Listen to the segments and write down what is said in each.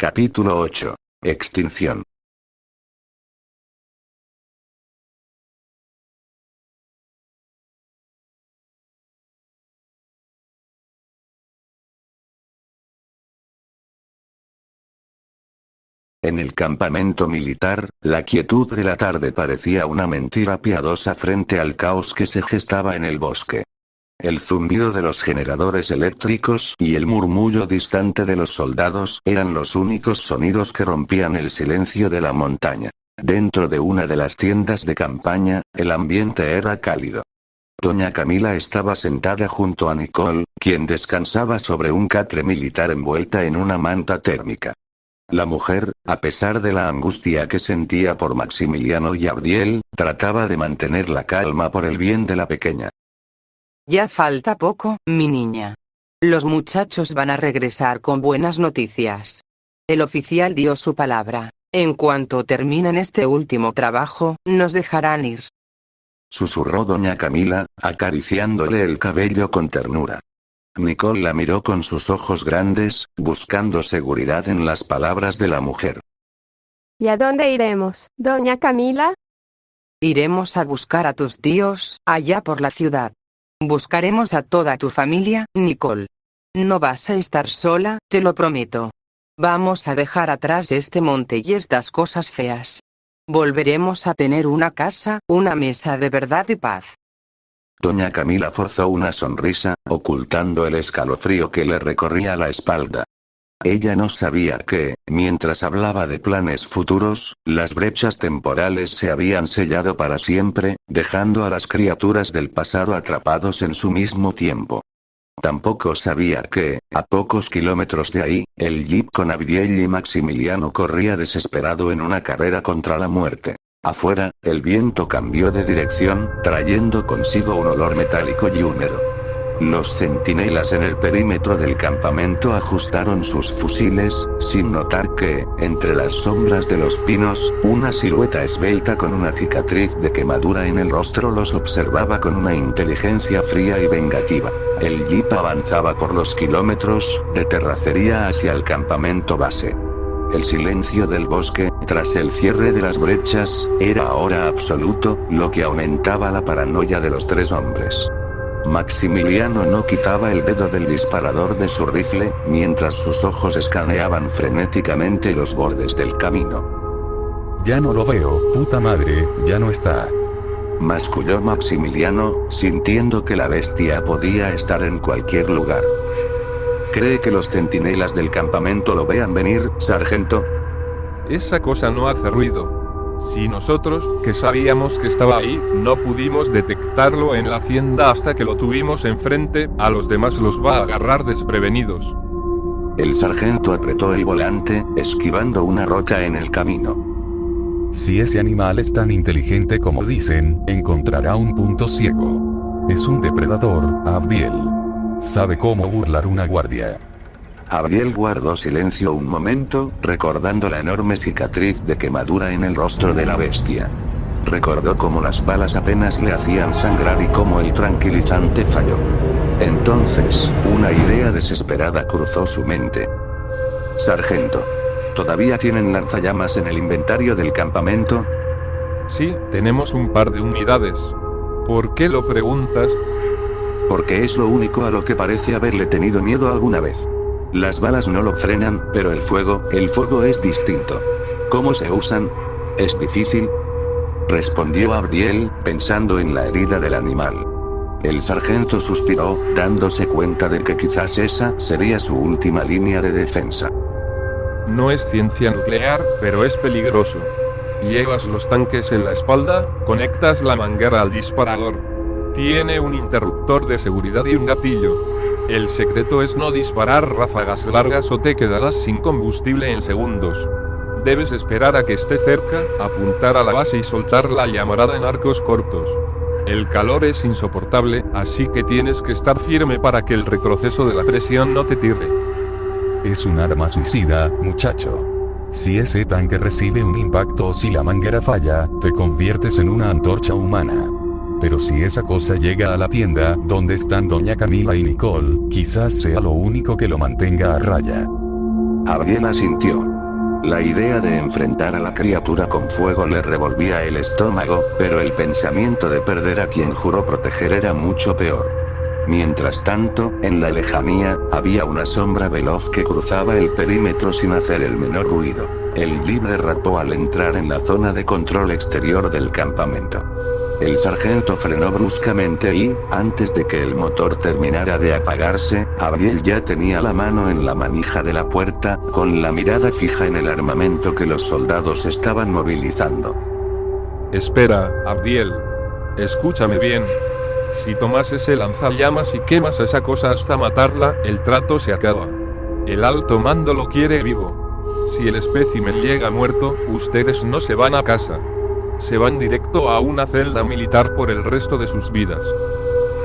Capítulo 8. Extinción. En el campamento militar, la quietud de la tarde parecía una mentira piadosa frente al caos que se gestaba en el bosque. El zumbido de los generadores eléctricos y el murmullo distante de los soldados eran los únicos sonidos que rompían el silencio de la montaña. Dentro de una de las tiendas de campaña, el ambiente era cálido. Doña Camila estaba sentada junto a Nicole, quien descansaba sobre un catre militar envuelta en una manta térmica. La mujer, a pesar de la angustia que sentía por Maximiliano y Abdiel, trataba de mantener la calma por el bien de la pequeña. Ya falta poco, mi niña. Los muchachos van a regresar con buenas noticias. El oficial dio su palabra. En cuanto terminen este último trabajo, nos dejarán ir. Susurró doña Camila, acariciándole el cabello con ternura. Nicole la miró con sus ojos grandes, buscando seguridad en las palabras de la mujer. ¿Y a dónde iremos, doña Camila? Iremos a buscar a tus tíos, allá por la ciudad. Buscaremos a toda tu familia, Nicole. No vas a estar sola, te lo prometo. Vamos a dejar atrás este monte y estas cosas feas. Volveremos a tener una casa, una mesa de verdad y paz. Doña Camila forzó una sonrisa, ocultando el escalofrío que le recorría la espalda. Ella no sabía que, mientras hablaba de planes futuros, las brechas temporales se habían sellado para siempre, dejando a las criaturas del pasado atrapados en su mismo tiempo. Tampoco sabía que, a pocos kilómetros de ahí, el jeep con Abdiel y Maximiliano corría desesperado en una carrera contra la muerte. Afuera, el viento cambió de dirección, trayendo consigo un olor metálico y húmedo. Los centinelas en el perímetro del campamento ajustaron sus fusiles, sin notar que, entre las sombras de los pinos, una silueta esbelta con una cicatriz de quemadura en el rostro los observaba con una inteligencia fría y vengativa. El jeep avanzaba por los kilómetros de terracería hacia el campamento base. El silencio del bosque, tras el cierre de las brechas, era ahora absoluto, lo que aumentaba la paranoia de los tres hombres. Maximiliano no quitaba el dedo del disparador de su rifle, mientras sus ojos escaneaban frenéticamente los bordes del camino. Ya no lo veo, puta madre, ya no está. Masculló Maximiliano, sintiendo que la bestia podía estar en cualquier lugar. ¿Cree que los centinelas del campamento lo vean venir, sargento? Esa cosa no hace ruido. Si nosotros, que sabíamos que estaba ahí, no pudimos detectarlo en la hacienda hasta que lo tuvimos enfrente, a los demás los va a agarrar desprevenidos. El sargento apretó el volante, esquivando una roca en el camino. Si ese animal es tan inteligente como dicen, encontrará un punto ciego. Es un depredador, Abdiel. Sabe cómo burlar una guardia. Abdiel guardó silencio un momento, recordando la enorme cicatriz de quemadura en el rostro de la bestia. Recordó cómo las balas apenas le hacían sangrar y cómo el tranquilizante falló. Entonces, una idea desesperada cruzó su mente. Sargento, ¿todavía tienen lanzallamas en el inventario del campamento? Sí, tenemos un par de unidades. ¿Por qué lo preguntas? Porque es lo único a lo que parece haberle tenido miedo alguna vez. Las balas no lo frenan, pero el fuego es distinto. ¿Cómo se usan? ¿Es difícil? Respondió Abdiel, pensando en la herida del animal. El sargento suspiró, dándose cuenta de que quizás esa sería su última línea de defensa. No es ciencia nuclear, pero es peligroso. Llevas los tanques en la espalda, conectas la manguera al disparador. Tiene un interruptor de seguridad y un gatillo. El secreto es no disparar ráfagas largas o te quedarás sin combustible en segundos. Debes esperar a que esté cerca, apuntar a la base y soltar la llamarada en arcos cortos. El calor es insoportable, así que tienes que estar firme para que el retroceso de la presión no te tire. Es un arma suicida, muchacho. Si ese tanque recibe un impacto o si la manguera falla, te conviertes en una antorcha humana. Pero si esa cosa llega a la tienda, donde están doña Camila y Nicole, quizás sea lo único que lo mantenga a raya. Abdiel asintió. La idea de enfrentar a la criatura con fuego le revolvía el estómago, pero el pensamiento de perder a quien juró proteger era mucho peor. Mientras tanto, en la lejanía, había una sombra veloz que cruzaba el perímetro sin hacer el menor ruido. El jeep derrapó al entrar en la zona de control exterior del campamento. El sargento frenó bruscamente y, antes de que el motor terminara de apagarse, Abdiel ya tenía la mano en la manija de la puerta, con la mirada fija en el armamento que los soldados estaban movilizando. Espera, Abdiel. Escúchame bien. Si tomas ese lanzallamas y quemas a esa cosa hasta matarla, el trato se acaba. El alto mando lo quiere vivo. Si el espécimen llega muerto, ustedes no se van a casa. Se van directo a una celda militar por el resto de sus vidas.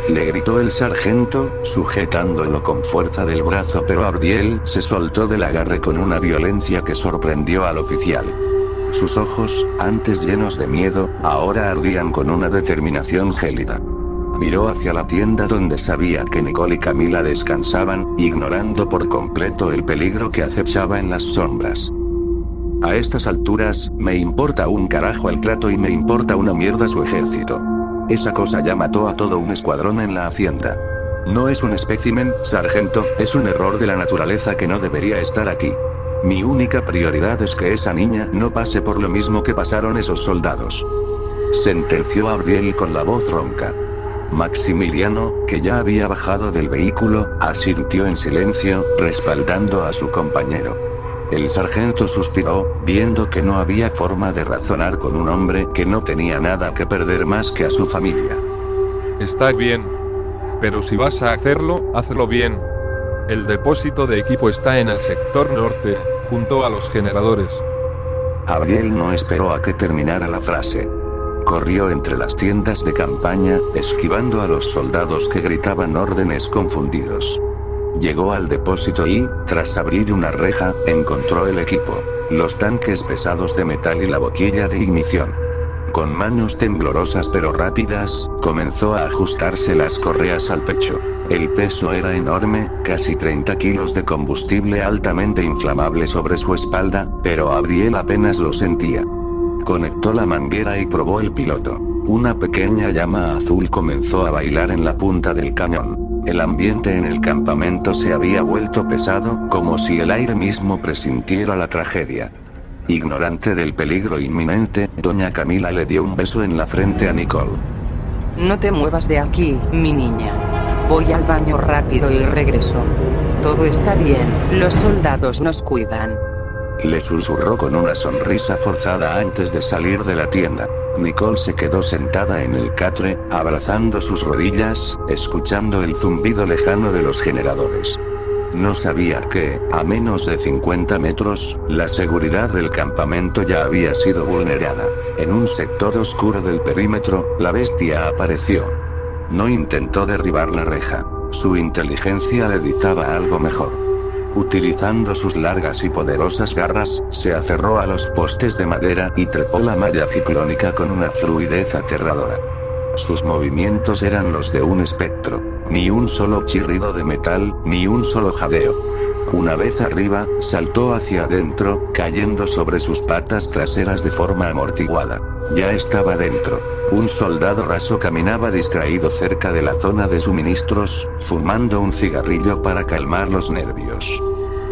Le gritó el sargento, sujetándolo con fuerza del brazo, pero Abdiel se soltó del agarre con una violencia que sorprendió al oficial. Sus ojos, antes llenos de miedo, ahora ardían con una determinación gélida. Miró hacia la tienda donde sabía que Nicole y Camila descansaban, ignorando por completo el peligro que acechaba en las sombras. A estas alturas, me importa un carajo el trato y me importa una mierda su ejército. Esa cosa ya mató a todo un escuadrón en la hacienda. No es un espécimen, sargento, es un error de la naturaleza que no debería estar aquí. Mi única prioridad es que esa niña no pase por lo mismo que pasaron esos soldados. Sentenció Abdiel con la voz ronca. Maximiliano, que ya había bajado del vehículo, asintió en silencio, respaldando a su compañero. El sargento suspiró, viendo que no había forma de razonar con un hombre que no tenía nada que perder más que a su familia. Está bien. Pero si vas a hacerlo, hazlo bien. El depósito de equipo está en el sector norte, junto a los generadores. Abdiel no esperó a que terminara la frase. Corrió entre las tiendas de campaña, esquivando a los soldados que gritaban órdenes confundidos. Llegó al depósito y, tras abrir una reja, encontró el equipo, los tanques pesados de metal y la boquilla de ignición. Con manos temblorosas pero rápidas, comenzó a ajustarse las correas al pecho. El peso era enorme, casi 30 kilos de combustible altamente inflamable sobre su espalda, pero Abdiel apenas lo sentía. Conectó la manguera y probó el piloto. Una pequeña llama azul comenzó a bailar en la punta del cañón. El ambiente en el campamento se había vuelto pesado, como si el aire mismo presintiera la tragedia. Ignorante del peligro inminente, doña Camila le dio un beso en la frente a Nicole. No te muevas de aquí, mi niña. Voy al baño rápido y regreso. Todo está bien, los soldados nos cuidan. Le susurró con una sonrisa forzada antes de salir de la tienda. Nicole se quedó sentada en el catre, abrazando sus rodillas, escuchando el zumbido lejano de los generadores. No sabía que, a menos de 50 metros, la seguridad del campamento ya había sido vulnerada. En un sector oscuro del perímetro, la bestia apareció. No intentó derribar la reja. Su inteligencia le dictaba algo mejor. Utilizando sus largas y poderosas garras, se aferró a los postes de madera y trepó la malla ciclónica con una fluidez aterradora. Sus movimientos eran los de un espectro. Ni un solo chirrido de metal, ni un solo jadeo. Una vez arriba, saltó hacia adentro, cayendo sobre sus patas traseras de forma amortiguada. Ya estaba dentro. Un soldado raso caminaba distraído cerca de la zona de suministros, fumando un cigarrillo para calmar los nervios.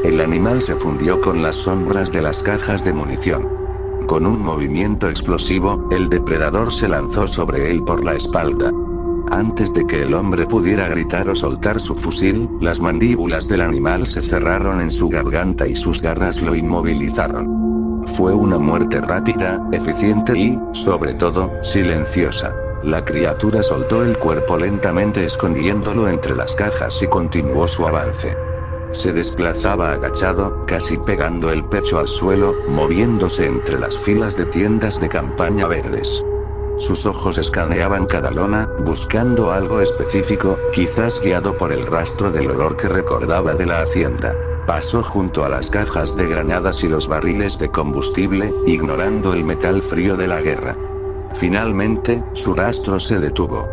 El animal se fundió con las sombras de las cajas de munición. Con un movimiento explosivo, el depredador se lanzó sobre él por la espalda. Antes de que el hombre pudiera gritar o soltar su fusil, las mandíbulas del animal se cerraron en su garganta y sus garras lo inmovilizaron. Fue una muerte rápida, eficiente y, sobre todo, silenciosa. La criatura soltó el cuerpo lentamente escondiéndolo entre las cajas y continuó su avance. Se desplazaba agachado, casi pegando el pecho al suelo, moviéndose entre las filas de tiendas de campaña verdes. Sus ojos escaneaban cada lona, buscando algo específico, quizás guiado por el rastro del olor que recordaba de la hacienda. Pasó junto a las cajas de granadas y los barriles de combustible, ignorando el metal frío de la guerra. Finalmente, su rastro se detuvo.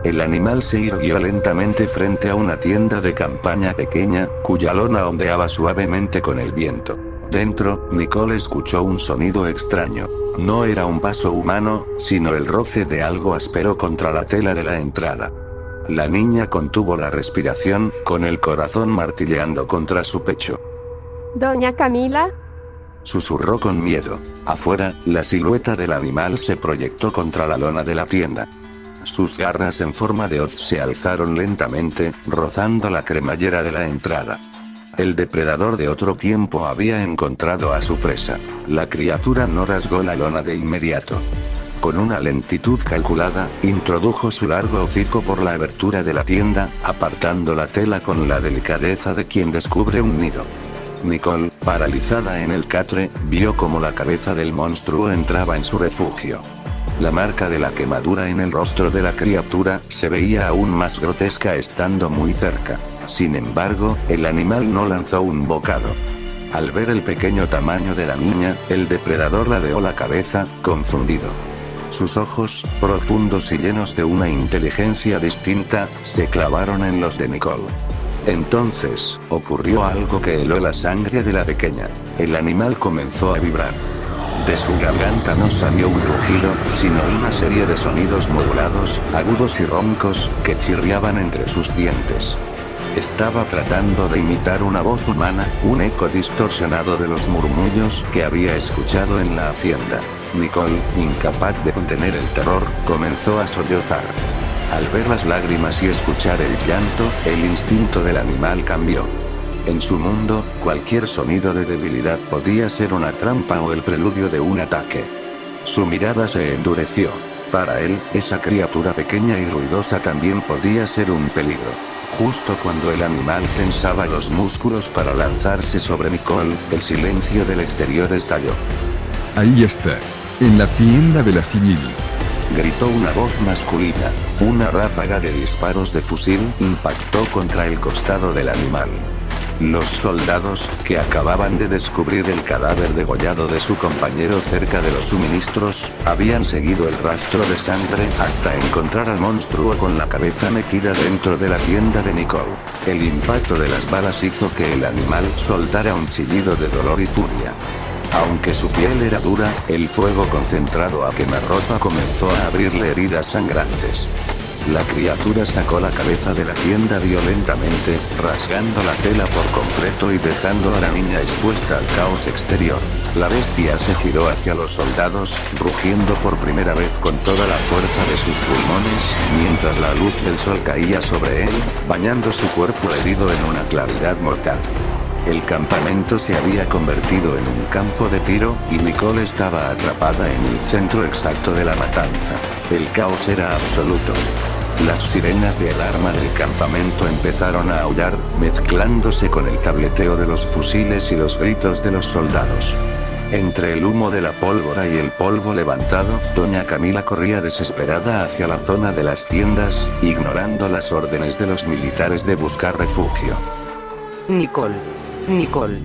El animal se irguió lentamente frente a una tienda de campaña pequeña, cuya lona ondeaba suavemente con el viento. Dentro, Nicole escuchó un sonido extraño. No era un paso humano, sino el roce de algo áspero contra la tela de la entrada. La niña contuvo la respiración, con el corazón martilleando contra su pecho. Doña Camila, Susurró con miedo. Afuera, la silueta del animal se proyectó contra la lona de la tienda. Sus garras en forma de hoz se alzaron lentamente, rozando la cremallera de la entrada. El depredador de otro tiempo había encontrado a su presa. La criatura no rasgó la lona de inmediato. Con una lentitud calculada, introdujo su largo hocico por la abertura de la tienda, apartando la tela con la delicadeza de quien descubre un nido. Nicole, paralizada en el catre, vio cómo la cabeza del monstruo entraba en su refugio. La marca de la quemadura en el rostro de la criatura se veía aún más grotesca estando muy cerca. Sin embargo, el animal no lanzó un bocado. Al ver el pequeño tamaño de la niña, el depredador ladeó la cabeza, confundido. Sus ojos, profundos y llenos de una inteligencia distinta, se clavaron en los de Nicole. Entonces, ocurrió algo que heló la sangre de la pequeña. El animal comenzó a vibrar. De su garganta no salió un rugido, sino una serie de sonidos modulados, agudos y roncos, que chirriaban entre sus dientes. Estaba tratando de imitar una voz humana, un eco distorsionado de los murmullos que había escuchado en la hacienda. Nicole, incapaz de contener el terror, comenzó a sollozar. Al ver las lágrimas y escuchar el llanto, el instinto del animal cambió. En su mundo, cualquier sonido de debilidad podía ser una trampa o el preludio de un ataque. Su mirada se endureció. Para él, esa criatura pequeña y ruidosa también podía ser un peligro. Justo cuando el animal tensaba los músculos para lanzarse sobre Nicole, el silencio del exterior estalló. Ahí está. En la tienda de la civil. Gritó una voz masculina. Una ráfaga de disparos de fusil impactó contra el costado del animal. Los soldados, que acababan de descubrir el cadáver degollado de su compañero cerca de los suministros, habían seguido el rastro de sangre hasta encontrar al monstruo con la cabeza metida dentro de la tienda de Nicole. El impacto de las balas hizo que el animal soltara un chillido de dolor y furia. Aunque su piel era dura, el fuego concentrado a quemarropa comenzó a abrirle heridas sangrantes. La criatura sacó la cabeza de la tienda violentamente, rasgando la tela por completo y dejando a la niña expuesta al caos exterior. La bestia se giró hacia los soldados, rugiendo por primera vez con toda la fuerza de sus pulmones, mientras la luz del sol caía sobre él, bañando su cuerpo herido en una claridad mortal. El campamento se había convertido en un campo de tiro, y Nicole estaba atrapada en el centro exacto de la matanza. El caos era absoluto. Las sirenas de alarma del campamento empezaron a aullar, mezclándose con el tableteo de los fusiles y los gritos de los soldados. Entre el humo de la pólvora y el polvo levantado, doña Camila corría desesperada hacia la zona de las tiendas, ignorando las órdenes de los militares de buscar refugio. Nicole. Nicole.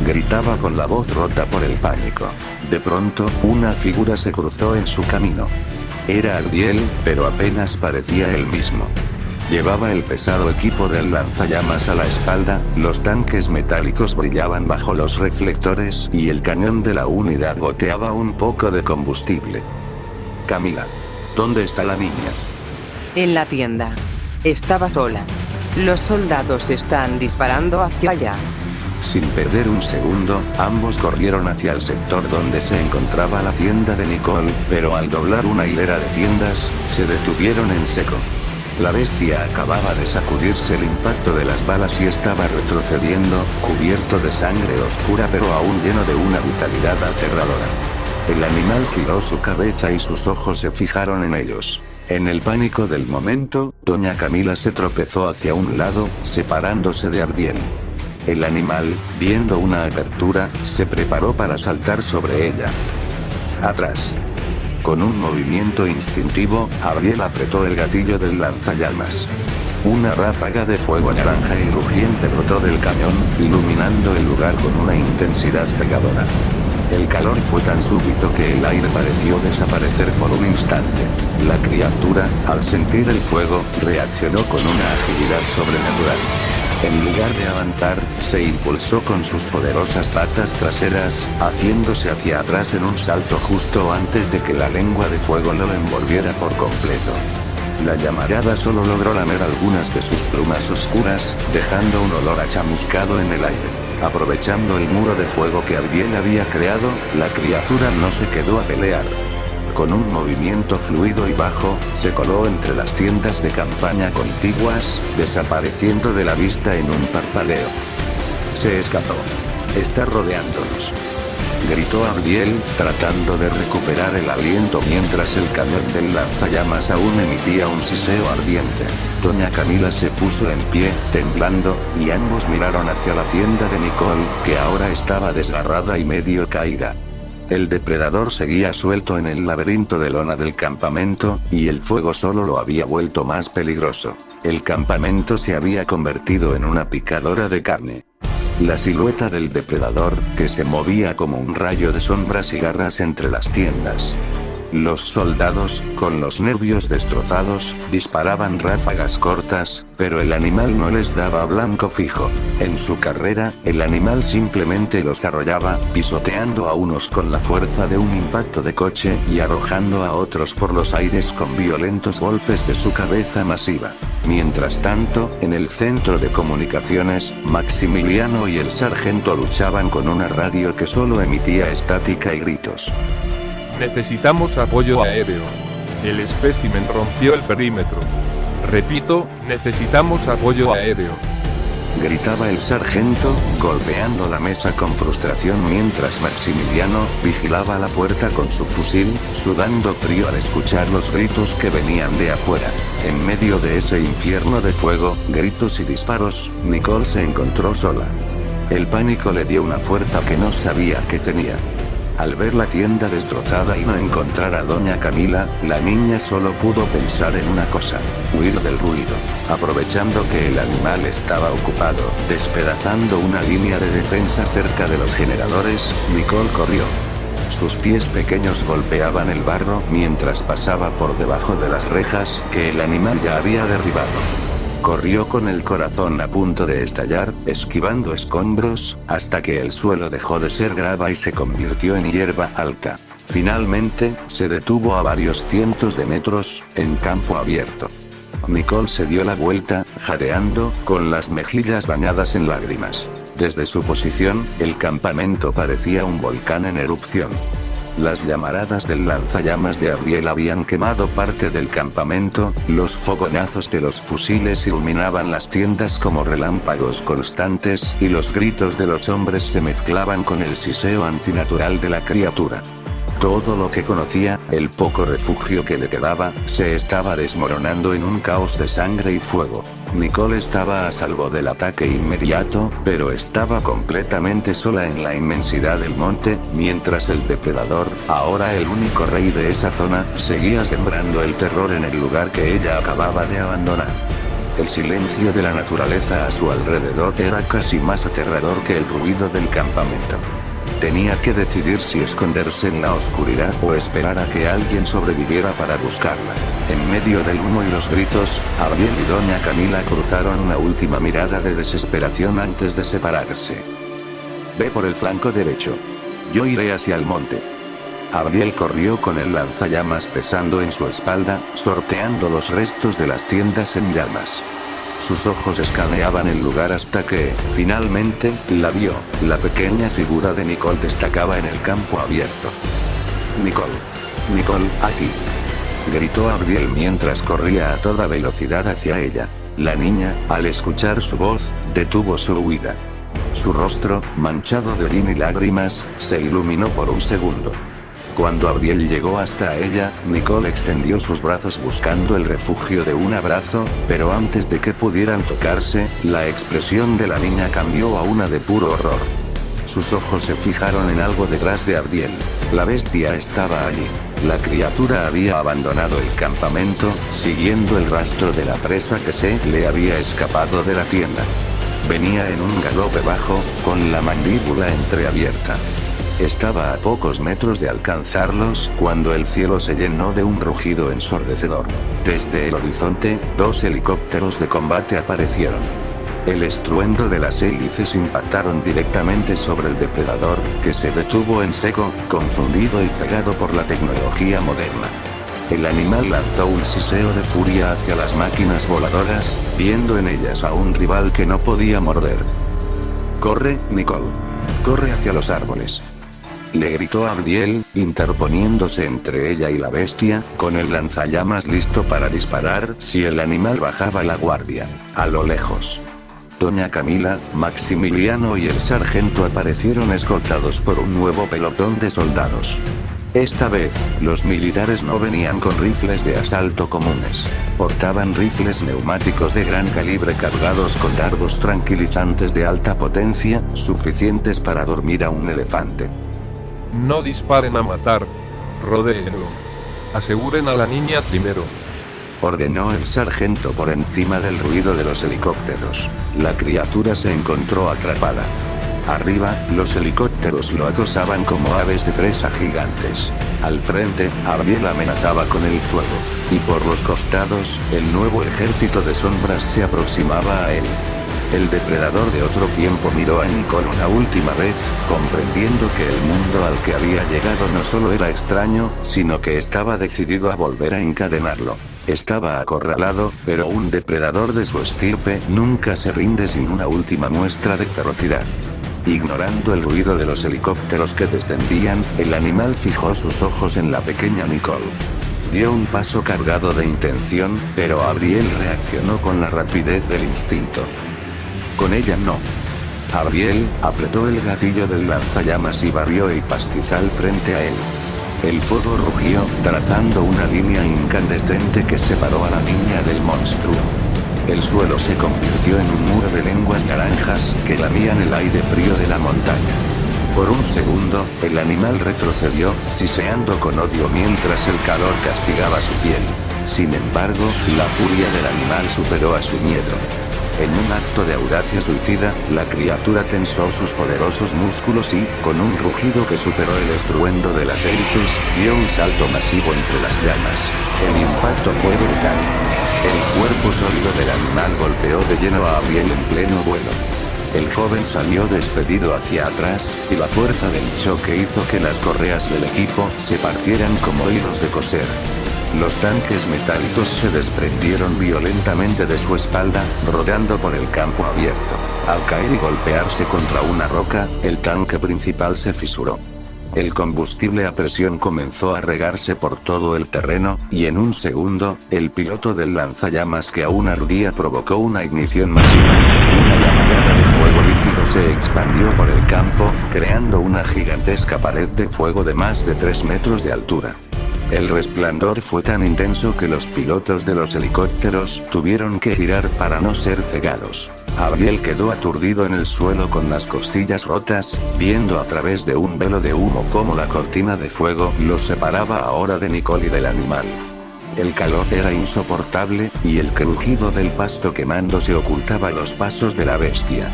Gritaba con la voz rota por el pánico. De pronto, una figura se cruzó en su camino. Era Ardiel, pero apenas parecía él mismo. Llevaba el pesado equipo del lanzallamas a la espalda, los tanques metálicos brillaban bajo los reflectores y el cañón de la unidad goteaba un poco de combustible. Camila. ¿Dónde está la niña? En la tienda. Estaba sola. Los soldados están disparando hacia allá. Sin perder un segundo, ambos corrieron hacia el sector donde se encontraba la tienda de Nicole, pero al doblar una hilera de tiendas, se detuvieron en seco. La bestia acababa de sacudirse el impacto de las balas y estaba retrocediendo, cubierto de sangre oscura pero aún lleno de una vitalidad aterradora. El animal giró su cabeza y sus ojos se fijaron en ellos. En el pánico del momento, doña Camila se tropezó hacia un lado, separándose de Ardiel. El animal, viendo una abertura, se preparó para saltar sobre ella. Atrás. Con un movimiento instintivo, Ardiel apretó el gatillo del lanzallamas. Una ráfaga de fuego naranja y rugiente brotó del cañón, iluminando el lugar con una intensidad cegadora. El calor fue tan súbito que el aire pareció desaparecer por un instante. La criatura, al sentir el fuego, reaccionó con una agilidad sobrenatural. En lugar de avanzar, se impulsó con sus poderosas patas traseras, haciéndose hacia atrás en un salto justo antes de que la lengua de fuego lo envolviera por completo. La llamarada solo logró lamer algunas de sus plumas oscuras, dejando un olor a chamuscado en el aire. Aprovechando el muro de fuego que Abdiel había creado, la criatura no se quedó a pelear. Con un movimiento fluido y bajo, se coló entre las tiendas de campaña contiguas, desapareciendo de la vista en un parpadeo. Se escapó. Está rodeándonos, gritó Abdiel, tratando de recuperar el aliento mientras el cañón del lanzallamas aún emitía un siseo ardiente. Doña Camila se puso en pie, temblando, y ambos miraron hacia la tienda de Nicole, que ahora estaba desgarrada y medio caída. El depredador seguía suelto en el laberinto de lona del campamento, y el fuego solo lo había vuelto más peligroso. El campamento se había convertido en una picadora de carne. La silueta del depredador, que se movía como un rayo de sombras y garras entre las tiendas. Los soldados, con los nervios destrozados, disparaban ráfagas cortas, pero el animal no les daba blanco fijo. En su carrera, el animal simplemente los arrollaba, pisoteando a unos con la fuerza de un impacto de coche y arrojando a otros por los aires con violentos golpes de su cabeza masiva. Mientras tanto, en el centro de comunicaciones, Maximiliano y el sargento luchaban con una radio que solo emitía estática y gritos. Necesitamos apoyo aéreo. El espécimen rompió el perímetro. Repito, necesitamos apoyo aéreo. Gritaba el sargento, golpeando la mesa con frustración mientras Maximiliano vigilaba la puerta con su fusil, sudando frío al escuchar los gritos que venían de afuera. En medio de ese infierno de fuego, gritos y disparos, Nicole se encontró sola. El pánico le dio una fuerza que no sabía que tenía. Al ver la tienda destrozada y no encontrar a Doña Camila, la niña solo pudo pensar en una cosa: huir del ruido. Aprovechando que el animal estaba ocupado, despedazando una línea de defensa cerca de los generadores, Nicole corrió. Sus pies pequeños golpeaban el barro mientras pasaba por debajo de las rejas que el animal ya había derribado. Corrió con el corazón a punto de estallar, esquivando escombros, hasta que el suelo dejó de ser grava y se convirtió en hierba alta. Finalmente, se detuvo a varios cientos de metros, en campo abierto. Nicole se dio la vuelta, jadeando, con las mejillas bañadas en lágrimas. Desde su posición, el campamento parecía un volcán en erupción. Las llamaradas del lanzallamas de Abdiel habían quemado parte del campamento, los fogonazos de los fusiles iluminaban las tiendas como relámpagos constantes, y los gritos de los hombres se mezclaban con el siseo antinatural de la criatura. Todo lo que conocía, el poco refugio que le quedaba, se estaba desmoronando en un caos de sangre y fuego. Nicole estaba a salvo del ataque inmediato, pero estaba completamente sola en la inmensidad del monte, mientras el depredador, ahora el único rey de esa zona, seguía sembrando el terror en el lugar que ella acababa de abandonar. El silencio de la naturaleza a su alrededor era casi más aterrador que el ruido del campamento. Tenía que decidir si esconderse en la oscuridad o esperar a que alguien sobreviviera para buscarla. En medio del humo y los gritos, Abdiel y Doña Camila cruzaron una última mirada de desesperación antes de separarse. Ve por el flanco derecho. Yo iré hacia el monte. Abdiel corrió con el lanzallamas pesando en su espalda, sorteando los restos de las tiendas en llamas. Sus ojos escaneaban el lugar hasta que, finalmente, la vio. La pequeña figura de Nicole destacaba en el campo abierto. Nicole. Nicole, aquí. Gritó Abdiel mientras corría a toda velocidad hacia ella. La niña, al escuchar su voz, detuvo su huida. Su rostro, manchado de orín y lágrimas, se iluminó por un segundo. Cuando Abdiel llegó hasta ella, Nicole extendió sus brazos buscando el refugio de un abrazo, pero antes de que pudieran tocarse, la expresión de la niña cambió a una de puro horror. Sus ojos se fijaron en algo detrás de Abdiel. La bestia estaba allí. La criatura había abandonado el campamento, siguiendo el rastro de la presa que se le había escapado de la tienda. Venía en un galope bajo, con la mandíbula entreabierta. Estaba a pocos metros de alcanzarlos cuando el cielo se llenó de un rugido ensordecedor. Desde el horizonte, 2 helicópteros de combate aparecieron. El estruendo de las hélices impactaron directamente sobre el depredador, que se detuvo en seco, confundido y cegado por la tecnología moderna. El animal lanzó un siseo de furia hacia las máquinas voladoras, viendo en ellas a un rival que no podía morder. «Corre, Nicole. Corre hacia los árboles», le gritó Abdiel, interponiéndose entre ella y la bestia, con el lanzallamas listo para disparar si el animal bajaba la guardia. A lo lejos, Doña Camila, Maximiliano y el sargento aparecieron escoltados por un nuevo pelotón de soldados. Esta vez, los militares no venían con rifles de asalto comunes. Portaban rifles neumáticos de gran calibre cargados con dardos tranquilizantes de alta potencia, suficientes para dormir a un elefante. No disparen a matar. Rodéenlo. Aseguren a la niña primero, ordenó el sargento por encima del ruido de los helicópteros. La criatura se encontró atrapada. Arriba, los helicópteros lo acosaban como aves de presa gigantes. Al frente, Abdiel amenazaba con el fuego. Y por los costados, el nuevo ejército de sombras se aproximaba a él. El depredador de otro tiempo miró a Nicole una última vez, comprendiendo que el mundo al que había llegado no solo era extraño, sino que estaba decidido a volver a encadenarlo. Estaba acorralado, pero un depredador de su estirpe nunca se rinde sin una última muestra de ferocidad. Ignorando el ruido de los helicópteros que descendían, el animal fijó sus ojos en la pequeña Nicole. Dio un paso cargado de intención, pero Abdiel reaccionó con la rapidez del instinto. Con ella no. Abdiel apretó el gatillo del lanzallamas y barrió el pastizal frente a él. El fuego rugió, trazando una línea incandescente que separó a la niña del monstruo. El suelo se convirtió en un muro de lenguas naranjas que lamían el aire frío de la montaña. Por un segundo, el animal retrocedió, siseando con odio mientras el calor castigaba su piel. Sin embargo, la furia del animal superó a su miedo. En un acto de audacia suicida, la criatura tensó sus poderosos músculos y, con un rugido que superó el estruendo de las hélices, dio un salto masivo entre las llamas. El impacto fue brutal. El cuerpo sólido del animal golpeó de lleno a Abdiel en pleno vuelo. El joven salió despedido hacia atrás, y la fuerza del choque hizo que las correas del equipo se partieran como hilos de coser. Los tanques metálicos se desprendieron violentamente de su espalda, rodando por el campo abierto. Al caer y golpearse contra una roca, el tanque principal se fisuró. El combustible a presión comenzó a regarse por todo el terreno, y en un segundo, el piloto del lanzallamas que aún ardía provocó una ignición masiva. Una llamarada de fuego líquido se expandió por el campo, creando una gigantesca pared de fuego de más de 3 metros de altura. El resplandor fue tan intenso que los pilotos de los helicópteros tuvieron que girar para no ser cegados. Abdiel quedó aturdido en el suelo con las costillas rotas, viendo a través de un velo de humo cómo la cortina de fuego los separaba ahora de Nicole y del animal. El calor era insoportable, y el crujido del pasto quemándose ocultaba a los pasos de la bestia.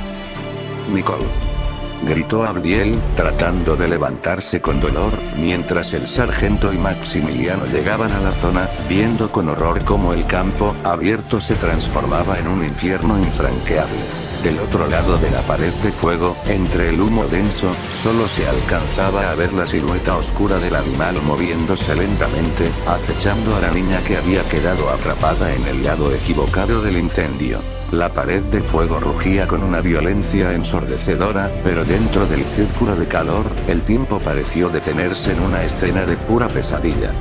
«Nicole», gritó Abdiel, tratando de levantarse con dolor, mientras el sargento y Maximiliano llegaban a la zona, viendo con horror cómo el campo abierto se transformaba en un infierno infranqueable. Del otro lado de la pared de fuego, entre el humo denso, solo se alcanzaba a ver la silueta oscura del animal moviéndose lentamente, acechando a la niña que había quedado atrapada en el lado equivocado del incendio. La pared de fuego rugía con una violencia ensordecedora, pero dentro del círculo de calor, el tiempo pareció detenerse en una escena de pura pesadilla.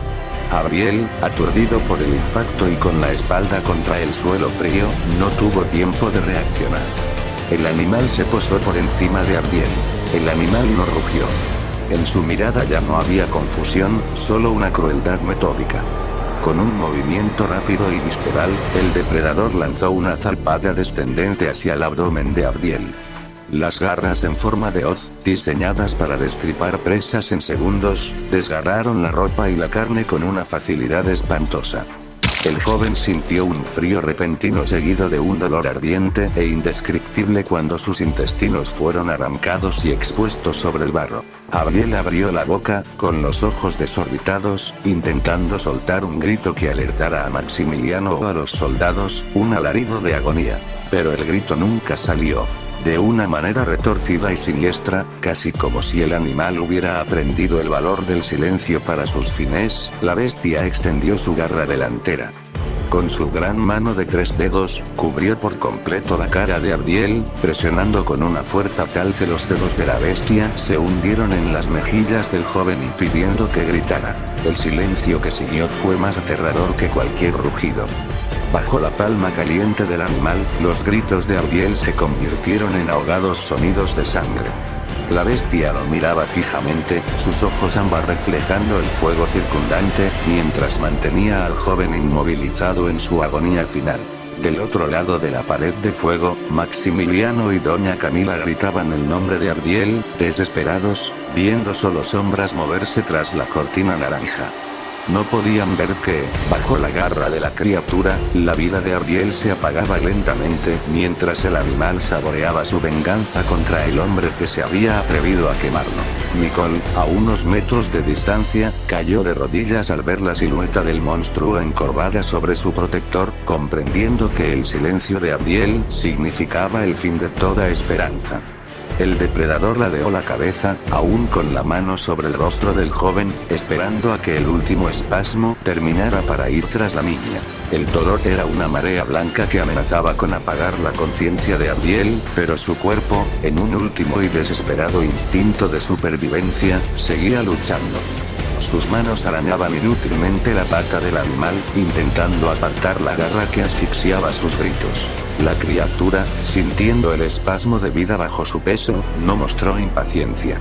Abdiel, aturdido por el impacto y con la espalda contra el suelo frío, no tuvo tiempo de reaccionar. El animal se posó por encima de Abdiel. El animal no rugió. En su mirada ya no había confusión, solo una crueldad metódica. Con un movimiento rápido y visceral, el depredador lanzó una zarpada descendente hacia el abdomen de Abdiel. Las garras en forma de hoz, diseñadas para destripar presas en segundos, desgarraron la ropa y la carne con una facilidad espantosa. El joven sintió un frío repentino seguido de un dolor ardiente e indescriptible cuando sus intestinos fueron arrancados y expuestos sobre el barro. Abdiel abrió la boca, con los ojos desorbitados, intentando soltar un grito que alertara a Maximiliano o a los soldados, un alarido de agonía. Pero el grito nunca salió. De una manera retorcida y siniestra, casi como si el animal hubiera aprendido el valor del silencio para sus fines, la bestia extendió su garra delantera. Con su gran mano de 3 dedos, cubrió por completo la cara de Abdiel, presionando con una fuerza tal que los dedos de la bestia se hundieron en las mejillas del joven impidiendo que gritara. El silencio que siguió fue más aterrador que cualquier rugido. Bajo la palma caliente del animal, los gritos de Abdiel se convirtieron en ahogados sonidos de sangre. La bestia lo miraba fijamente, sus ojos ámbar reflejando el fuego circundante, mientras mantenía al joven inmovilizado en su agonía final. Del otro lado de la pared de fuego, Maximiliano y doña Camila gritaban el nombre de Abdiel, desesperados, viendo solo sombras moverse tras la cortina naranja. No podían ver que, bajo la garra de la criatura, la vida de Abdiel se apagaba lentamente mientras el animal saboreaba su venganza contra el hombre que se había atrevido a quemarlo. Nicole, a unos metros de distancia, cayó de rodillas al ver la silueta del monstruo encorvada sobre su protector, comprendiendo que el silencio de Abdiel significaba el fin de toda esperanza. El depredador ladeó la cabeza, aún con la mano sobre el rostro del joven, esperando a que el último espasmo terminara para ir tras la niña. El dolor era una marea blanca que amenazaba con apagar la conciencia de Abdiel, pero su cuerpo, en un último y desesperado instinto de supervivencia, seguía luchando. Sus manos arañaban inútilmente la pata del animal, intentando apartar la garra que asfixiaba sus gritos. La criatura, sintiendo el espasmo de vida bajo su peso, no mostró impaciencia.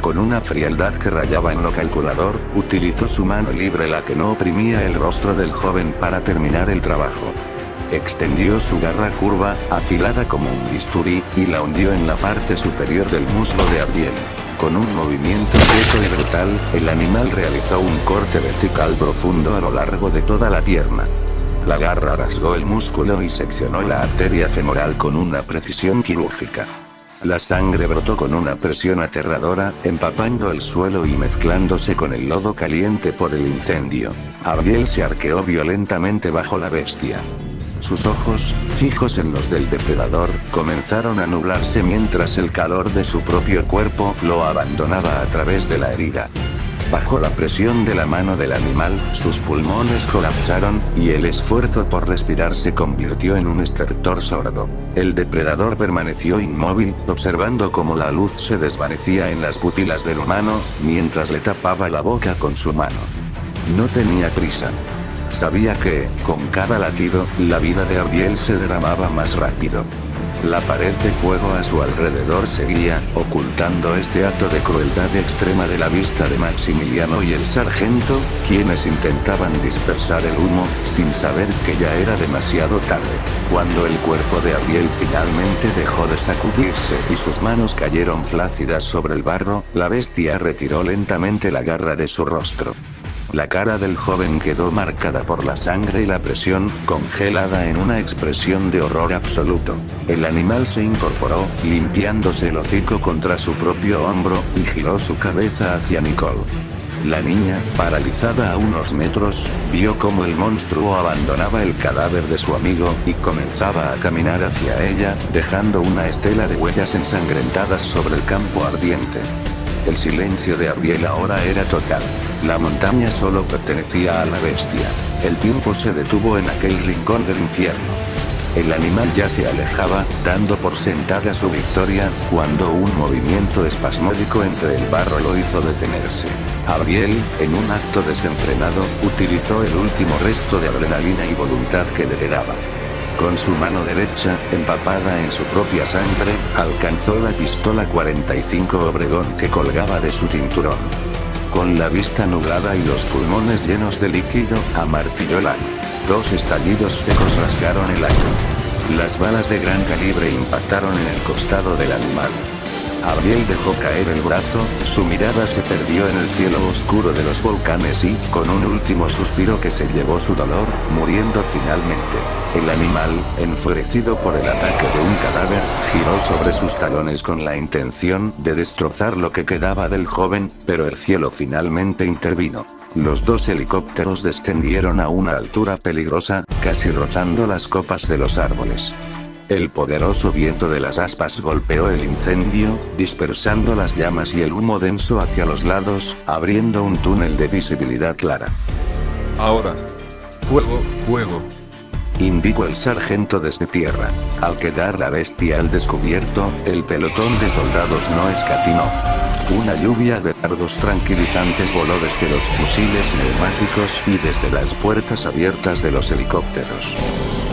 Con una frialdad que rayaba en lo calculador, utilizó su mano libre, la que no oprimía el rostro del joven, para terminar el trabajo. Extendió su garra curva, afilada como un bisturí, y la hundió en la parte superior del muslo de Abdiel. Con un movimiento quieto y brutal, el animal realizó un corte vertical profundo a lo largo de toda la pierna. La garra rasgó el músculo y seccionó la arteria femoral con una precisión quirúrgica. La sangre brotó con una presión aterradora, empapando el suelo y mezclándose con el lodo caliente por el incendio. Abdiel se arqueó violentamente bajo la bestia. Sus ojos, fijos en los del depredador, comenzaron a nublarse mientras el calor de su propio cuerpo lo abandonaba a través de la herida. Bajo la presión de la mano del animal, sus pulmones colapsaron, y el esfuerzo por respirar se convirtió en un estertor sordo. El depredador permaneció inmóvil, observando cómo la luz se desvanecía en las pupilas del humano, mientras le tapaba la boca con su mano. No tenía prisa. Sabía que, con cada latido, la vida de Abdiel se derramaba más rápido. La pared de fuego a su alrededor seguía, ocultando este acto de crueldad extrema de la vista de Maximiliano y el sargento, quienes intentaban dispersar el humo, sin saber que ya era demasiado tarde. Cuando el cuerpo de Abdiel finalmente dejó de sacudirse y sus manos cayeron flácidas sobre el barro, la bestia retiró lentamente la garra de su rostro. La cara del joven quedó marcada por la sangre y la presión, congelada en una expresión de horror absoluto. El animal se incorporó, limpiándose el hocico contra su propio hombro, y giró su cabeza hacia Nicole. La niña, paralizada a unos metros, vio cómo el monstruo abandonaba el cadáver de su amigo, y comenzaba a caminar hacia ella, dejando una estela de huellas ensangrentadas sobre el campo ardiente. El silencio de Abdiel ahora era total. La montaña solo pertenecía a la bestia. El tiempo se detuvo en aquel rincón del infierno. El animal ya se alejaba, dando por sentada su victoria, cuando un movimiento espasmódico entre el barro lo hizo detenerse. Abdiel, en un acto desenfrenado, utilizó el último resto de adrenalina y voluntad que le quedaba. Con su mano derecha, empapada en su propia sangre, alcanzó la pistola 45 Obregón que colgaba de su cinturón. Con la vista nublada y los pulmones llenos de líquido, amartilló el arma. 2 estallidos secos rasgaron el aire. Las balas de gran calibre impactaron en el costado del animal. Abriel dejó caer el brazo, su mirada se perdió en el cielo oscuro de los volcanes y, con un último suspiro que se llevó su dolor, muriendo finalmente. El animal, enfurecido por el ataque de un cadáver, giró sobre sus talones con la intención de destrozar lo que quedaba del joven, pero el cielo finalmente intervino. Los dos helicópteros descendieron a una altura peligrosa, casi rozando las copas de los árboles. El poderoso viento de las aspas golpeó el incendio, dispersando las llamas y el humo denso hacia los lados, abriendo un túnel de visibilidad clara. Ahora. Fuego, fuego. Indicó el sargento desde tierra. Al quedar la bestia al descubierto, el pelotón de soldados no escatimó. Una lluvia de dardos tranquilizantes voló desde los fusiles neumáticos y desde las puertas abiertas de los helicópteros.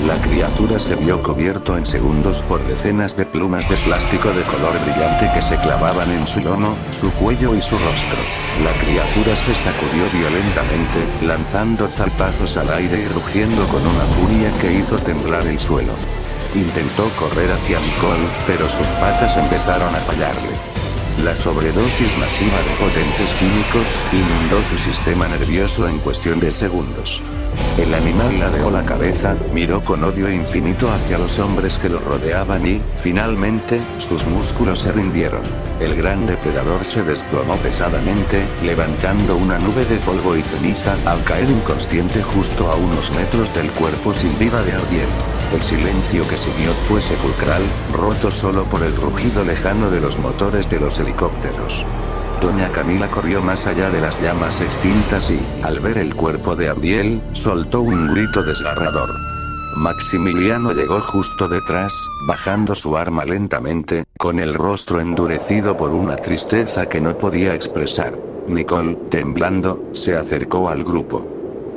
La criatura se vio cubierto en segundos por decenas de plumas de plástico de color brillante que se clavaban en su lomo, su cuello y su rostro. La criatura se sacudió violentamente, lanzando zarpazos al aire y rugiendo con una furia que hizo temblar el suelo. Intentó correr hacia Nicole, pero sus patas empezaron a fallarle. La sobredosis masiva de potentes químicos inundó su sistema nervioso en cuestión de segundos. El animal ladeó la cabeza, miró con odio infinito hacia los hombres que lo rodeaban y, finalmente, sus músculos se rindieron. El gran depredador se desplomó pesadamente, levantando una nube de polvo y ceniza al caer inconsciente justo a unos metros del cuerpo sin vida de Abriel. El silencio que siguió fue sepulcral, roto solo por el rugido lejano de los motores de los helicópteros. Doña Camila corrió más allá de las llamas extintas y, al ver el cuerpo de Abriel, soltó un grito desgarrador. Maximiliano llegó justo detrás, bajando su arma lentamente, con el rostro endurecido por una tristeza que no podía expresar. Nicole, temblando, se acercó al grupo.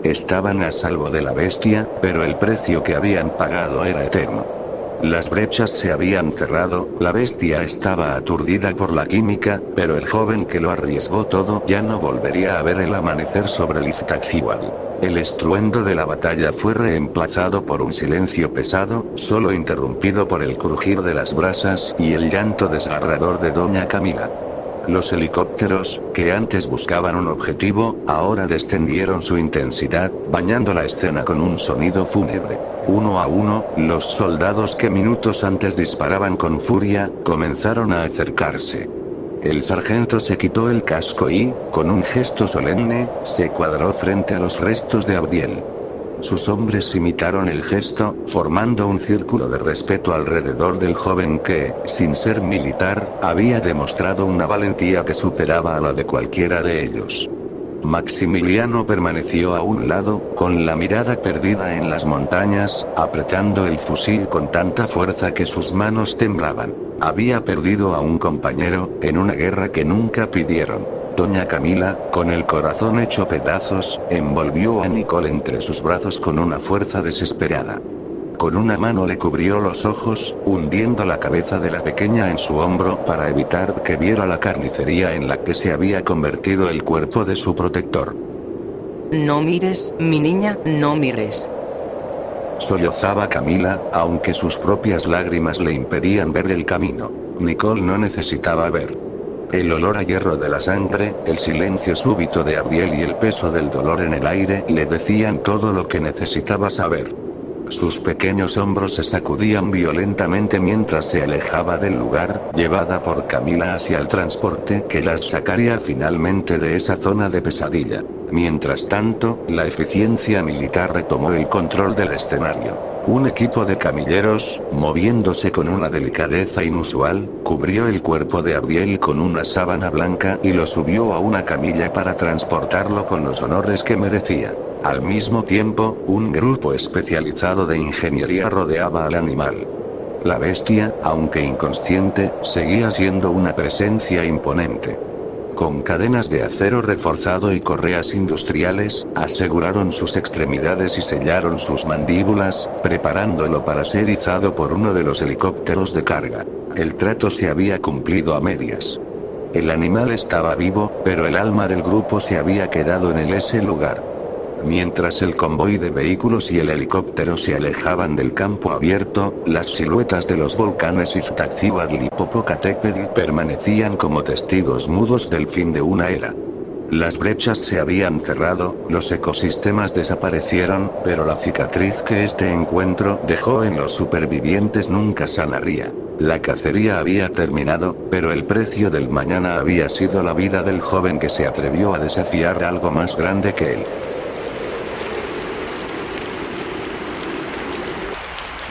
Estaban a salvo de la bestia, pero el precio que habían pagado era eterno. Las brechas se habían cerrado, la bestia estaba aturdida por la química, pero el joven que lo arriesgó todo ya no volvería a ver el amanecer sobre el Iztaccíhuatl. El estruendo de la batalla fue reemplazado por un silencio pesado, solo interrumpido por el crujir de las brasas y el llanto desgarrador de Doña Camila. Los helicópteros, que antes buscaban un objetivo, ahora descendieron su intensidad, bañando la escena con un sonido fúnebre. Uno a uno, los soldados que minutos antes disparaban con furia, comenzaron a acercarse. El sargento se quitó el casco y, con un gesto solemne, se cuadró frente a los restos de Abriel. Sus hombres imitaron el gesto, formando un círculo de respeto alrededor del joven que, sin ser militar, había demostrado una valentía que superaba a la de cualquiera de ellos. Maximiliano permaneció a un lado, con la mirada perdida en las montañas, apretando el fusil con tanta fuerza que sus manos temblaban. Había perdido a un compañero, en una guerra que nunca pidieron. Doña Camila, con el corazón hecho pedazos, envolvió a Nicole entre sus brazos con una fuerza desesperada. Con una mano le cubrió los ojos, hundiendo la cabeza de la pequeña en su hombro para evitar que viera la carnicería en la que se había convertido el cuerpo de su protector. No mires, mi niña, no mires. Sollozaba Camila, aunque sus propias lágrimas le impedían ver el camino. Nicole no necesitaba ver. El olor a hierro de la sangre, el silencio súbito de Abriel y el peso del dolor en el aire le decían todo lo que necesitaba saber. Sus pequeños hombros se sacudían violentamente mientras se alejaba del lugar, llevada por Camila hacia el transporte que las sacaría finalmente de esa zona de pesadilla. Mientras tanto, la eficiencia militar retomó el control del escenario. Un equipo de camilleros, moviéndose con una delicadeza inusual, cubrió el cuerpo de Abriel con una sábana blanca y lo subió a una camilla para transportarlo con los honores que merecía. Al mismo tiempo, un grupo especializado de ingeniería rodeaba al animal. La bestia, aunque inconsciente, seguía siendo una presencia imponente. Con cadenas de acero reforzado y correas industriales, aseguraron sus extremidades y sellaron sus mandíbulas, preparándolo para ser izado por uno de los helicópteros de carga. El trato se había cumplido a medias. El animal estaba vivo, pero el alma del grupo se había quedado en ese lugar. Mientras el convoy de vehículos y el helicóptero se alejaban del campo abierto, las siluetas de los volcanes Iztaccíhuatl y Popocatépetl permanecían como testigos mudos del fin de una era. Las brechas se habían cerrado, los ecosistemas desaparecieron, pero la cicatriz que este encuentro dejó en los supervivientes nunca sanaría. La cacería había terminado, pero el precio del mañana había sido la vida del joven que se atrevió a desafiar algo más grande que él.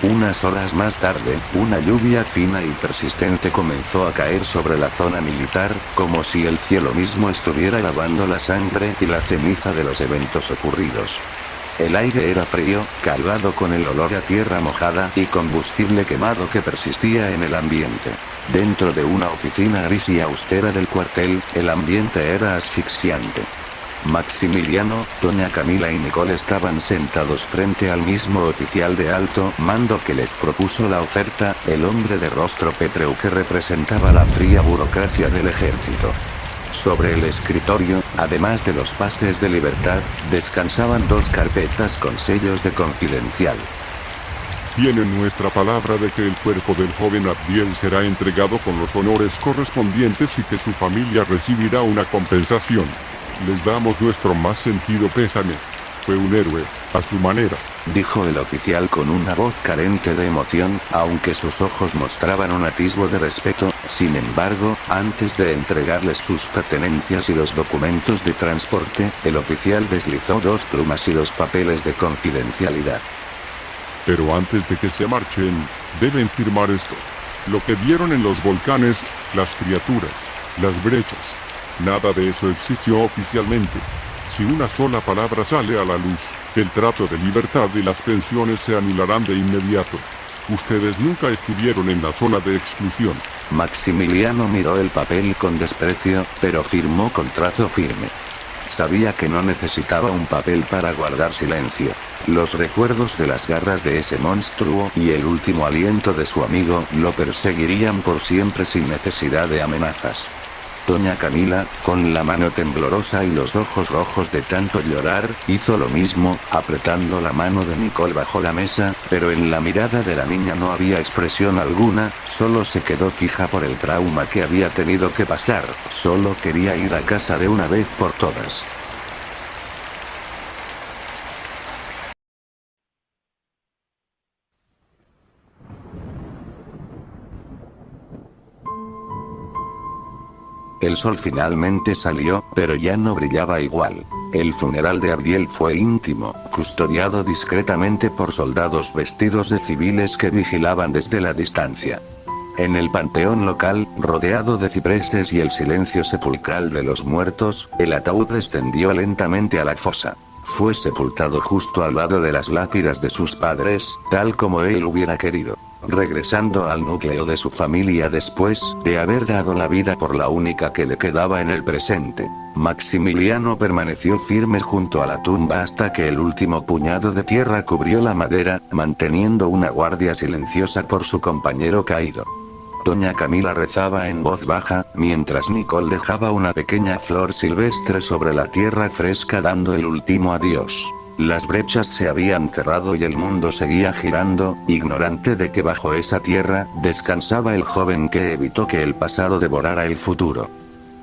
Unas horas más tarde, una lluvia fina y persistente comenzó a caer sobre la zona militar, como si el cielo mismo estuviera lavando la sangre y la ceniza de los eventos ocurridos. El aire era frío, cargado con el olor a tierra mojada y combustible quemado que persistía en el ambiente. Dentro de una oficina gris y austera del cuartel, el ambiente era asfixiante. Maximiliano, doña Camila y Nicole estaban sentados frente al mismo oficial de alto mando que les propuso la oferta, el hombre de rostro pétreo que representaba la fría burocracia del ejército. Sobre el escritorio, además de los pases de libertad, descansaban 2 carpetas con sellos de confidencial. Tienen nuestra palabra de que el cuerpo del joven Abdiel será entregado con los honores correspondientes y que su familia recibirá una compensación. Les damos nuestro más sentido pésame. Fue un héroe, a su manera, dijo el oficial con una voz carente de emoción, aunque sus ojos mostraban un atisbo de respeto. Sin embargo, antes de entregarles sus pertenencias y los documentos de transporte, el oficial deslizó 2 plumas y los papeles de confidencialidad. Pero antes de que se marchen, deben firmar esto. Lo que vieron en los volcanes, las criaturas, las brechas. Nada de eso existió oficialmente. Si una sola palabra sale a la luz, el trato de libertad y las pensiones se anularán de inmediato. Ustedes nunca estuvieron en la zona de exclusión. Maximiliano miró el papel con desprecio, pero firmó con trazo firme. Sabía que no necesitaba un papel para guardar silencio. Los recuerdos de las garras de ese monstruo y el último aliento de su amigo lo perseguirían por siempre sin necesidad de amenazas. Doña Camila, con la mano temblorosa y los ojos rojos de tanto llorar, hizo lo mismo, apretando la mano de Nicole bajo la mesa, pero en la mirada de la niña no había expresión alguna, solo se quedó fija por el trauma que había tenido que pasar, solo quería ir a casa de una vez por todas. El sol finalmente salió, pero ya no brillaba igual. El funeral de Abdiel fue íntimo, custodiado discretamente por soldados vestidos de civiles que vigilaban desde la distancia. En el panteón local, rodeado de cipreses y el silencio sepulcral de los muertos, el ataúd descendió lentamente a la fosa. Fue sepultado justo al lado de las lápidas de sus padres, tal como él hubiera querido. Regresando al núcleo de su familia después de haber dado la vida por la única que le quedaba en el presente, Maximiliano permaneció firme junto a la tumba hasta que el último puñado de tierra cubrió la madera, manteniendo una guardia silenciosa por su compañero caído. Doña Camila rezaba en voz baja, mientras Nicole dejaba una pequeña flor silvestre sobre la tierra fresca dando el último adiós. Las brechas se habían cerrado y el mundo seguía girando, ignorante de que bajo esa tierra descansaba el joven que evitó que el pasado devorara el futuro.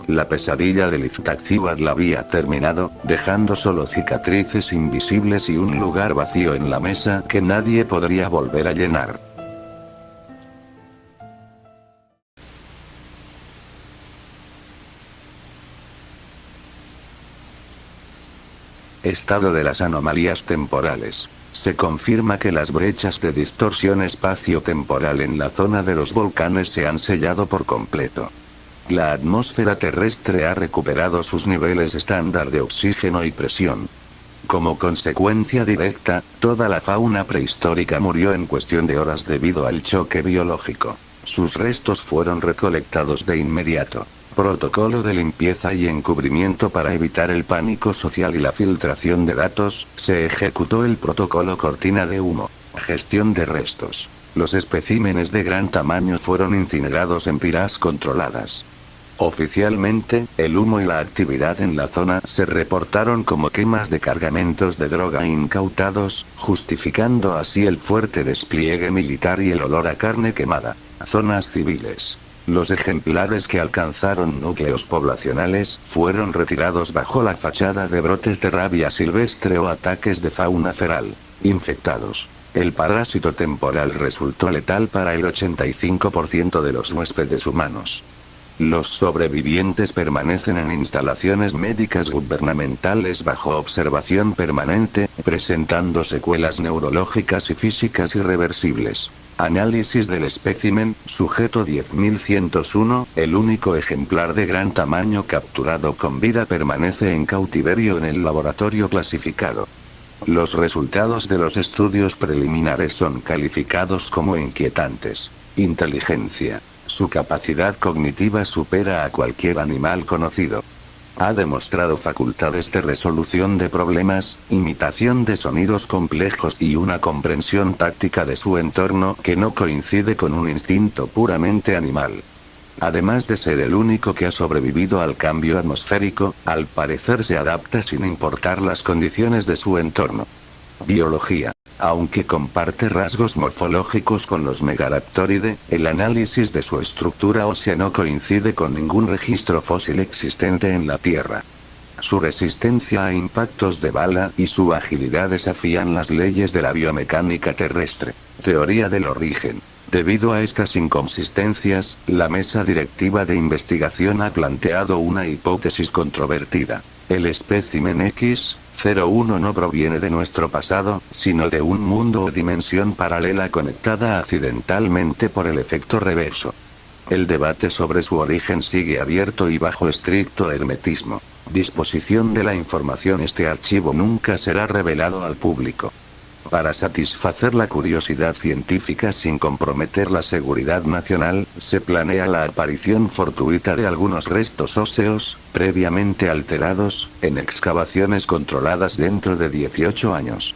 La pesadilla del Iztaccíhuatl había terminado, dejando solo cicatrices invisibles y un lugar vacío en la mesa que nadie podría volver a llenar. Estado de las anomalías temporales. Se confirma que las brechas de distorsión espacio-temporal en la zona de los volcanes se han sellado por completo. La atmósfera terrestre ha recuperado sus niveles estándar de oxígeno y presión. Como consecuencia directa, toda la fauna prehistórica murió en cuestión de horas debido al choque biológico. Sus restos fueron recolectados de inmediato. Protocolo de limpieza y encubrimiento para evitar el pánico social y la filtración de datos, se ejecutó el protocolo cortina de humo. Gestión de restos. Los especímenes de gran tamaño fueron incinerados en piras controladas. Oficialmente, el humo y la actividad en la zona se reportaron como quemas de cargamentos de droga incautados, justificando así el fuerte despliegue militar y el olor a carne quemada. Zonas civiles. Los ejemplares que alcanzaron núcleos poblacionales fueron retirados bajo la fachada de brotes de rabia silvestre o ataques de fauna feral. Infectados. El parásito temporal resultó letal para el 85% de los huéspedes humanos. Los sobrevivientes permanecen en instalaciones médicas gubernamentales bajo observación permanente, presentando secuelas neurológicas y físicas irreversibles. Análisis del espécimen, sujeto 10.101, el único ejemplar de gran tamaño capturado con vida permanece en cautiverio en el laboratorio clasificado. Los resultados de los estudios preliminares son calificados como inquietantes. Inteligencia. Su capacidad cognitiva supera a cualquier animal conocido. Ha demostrado facultades de resolución de problemas, imitación de sonidos complejos y una comprensión táctica de su entorno que no coincide con un instinto puramente animal. Además de ser el único que ha sobrevivido al cambio atmosférico, al parecer se adapta sin importar las condiciones de su entorno. Biología. Aunque comparte rasgos morfológicos con los Megaraptoridae, el análisis de su estructura ósea no coincide con ningún registro fósil existente en la Tierra. Su resistencia a impactos de bala y su agilidad desafían las leyes de la biomecánica terrestre. Teoría del origen. Debido a estas inconsistencias, la mesa directiva de investigación ha planteado una hipótesis controvertida. El espécimen X-01 no proviene de nuestro pasado, sino de un mundo o dimensión paralela conectada accidentalmente por el efecto reverso. El debate sobre su origen sigue abierto y bajo estricto hermetismo. Disposición de la información. Este archivo nunca será revelado al público. Para satisfacer la curiosidad científica sin comprometer la seguridad nacional, se planea la aparición fortuita de algunos restos óseos, previamente alterados, en excavaciones controladas dentro de 18 años.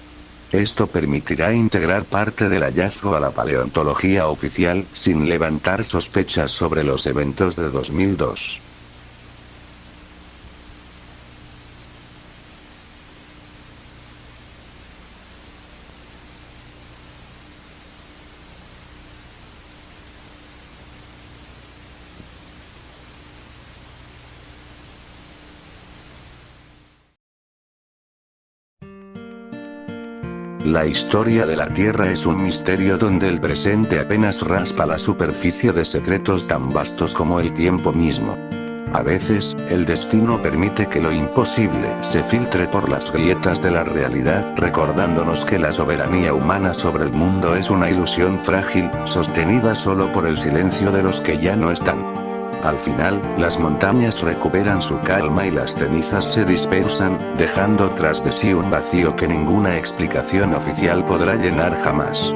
Esto permitirá integrar parte del hallazgo a la paleontología oficial, sin levantar sospechas sobre los eventos de 2002. La historia de la Tierra es un misterio donde el presente apenas raspa la superficie de secretos tan vastos como el tiempo mismo. A veces, el destino permite que lo imposible se filtre por las grietas de la realidad, recordándonos que la soberanía humana sobre el mundo es una ilusión frágil, sostenida solo por el silencio de los que ya no están. Al final, las montañas recuperan su calma y las cenizas se dispersan, dejando tras de sí un vacío que ninguna explicación oficial podrá llenar jamás.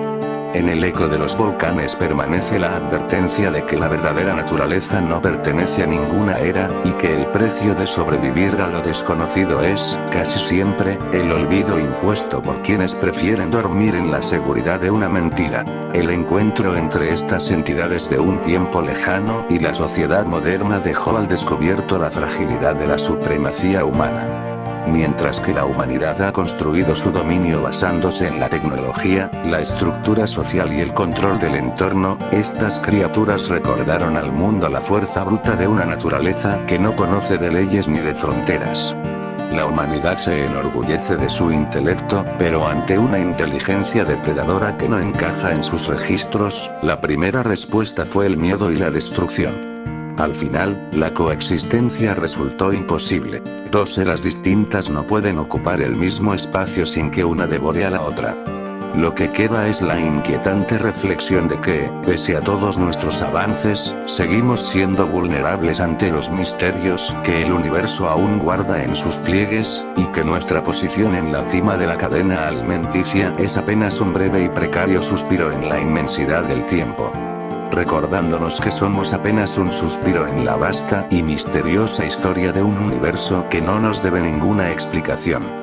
En el eco de los volcanes permanece la advertencia de que la verdadera naturaleza no pertenece a ninguna era, y que el precio de sobrevivir a lo desconocido es, casi siempre, el olvido impuesto por quienes prefieren dormir en la seguridad de una mentira. El encuentro entre estas entidades de un tiempo lejano y la sociedad moderna dejó al descubierto la fragilidad de la supremacía humana. Mientras que la humanidad ha construido su dominio basándose en la tecnología, la estructura social y el control del entorno, estas criaturas recordaron al mundo la fuerza bruta de una naturaleza que no conoce de leyes ni de fronteras. La humanidad se enorgullece de su intelecto, pero ante una inteligencia depredadora que no encaja en sus registros, la primera respuesta fue el miedo y la destrucción. Al final, la coexistencia resultó imposible. Dos eras distintas no pueden ocupar el mismo espacio sin que una devore a la otra. Lo que queda es la inquietante reflexión de que, pese a todos nuestros avances, seguimos siendo vulnerables ante los misterios que el universo aún guarda en sus pliegues, y que nuestra posición en la cima de la cadena alimenticia es apenas un breve y precario suspiro en la inmensidad del tiempo. Recordándonos que somos apenas un suspiro en la vasta y misteriosa historia de un universo que no nos debe ninguna explicación.